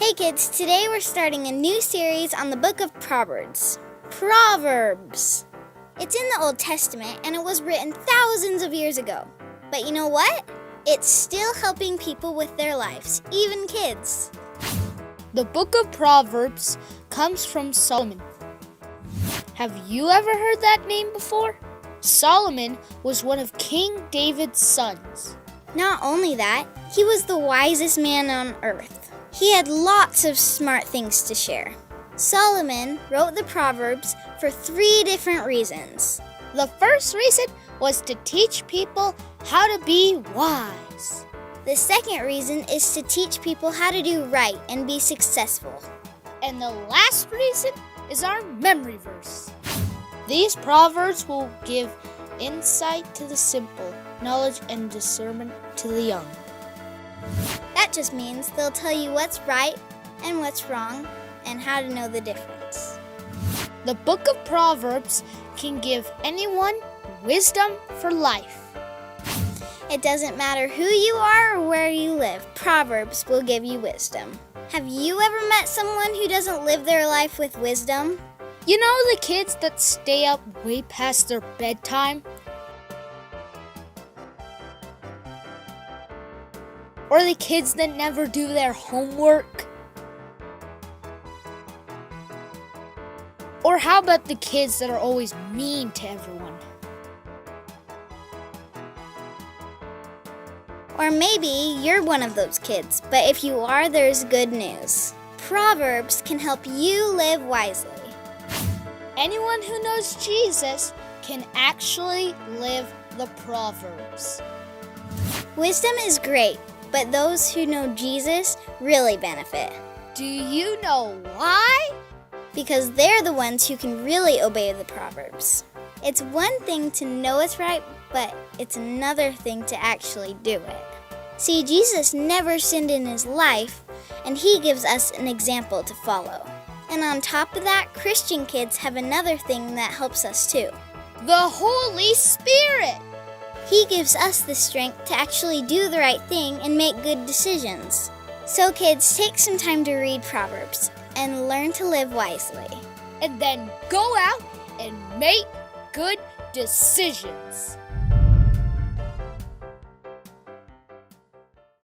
Hey kids, today we're starting a new series on the Book of Proverbs. Proverbs! It's in the Old Testament and it was written thousands of years ago. But you know what? It's still helping people with their lives, even kids. The Book of Proverbs comes from Solomon. Have you ever heard that name before? Solomon was one of King David's sons. Not only that, he was the wisest man on earth. He had lots of smart things to share. Solomon wrote the Proverbs for 3 different reasons. The first reason was to teach people how to be wise. The second reason is to teach people how to do right and be successful. And the last reason is our memory verse. These proverbs will give insight to the simple, knowledge and discernment to the young. That just means they'll tell you what's right and what's wrong and how to know the difference. The Book of Proverbs can give anyone wisdom for life. It doesn't matter who you are or where you live, Proverbs will give you wisdom. Have you ever met someone who doesn't live their life with wisdom? You know the kids that stay up way past their bedtime? Or the kids that never do their homework? Or how about the kids that are always mean to everyone? Or maybe you're one of those kids, but if you are, there's good news. Proverbs can help you live wisely. Anyone who knows Jesus can actually live the Proverbs. Wisdom is great, but those who know Jesus really benefit. Do you know why? Because they're the ones who can really obey the Proverbs. It's one thing to know it's right, but it's another thing to actually do it. See, Jesus never sinned in his life, and he gives us an example to follow. And on top of that, Christian kids have another thing that helps us too. The Holy Spirit! He gives us the strength to actually do the right thing and make good decisions. So kids, take some time to read Proverbs and learn to live wisely. And then go out and make good decisions.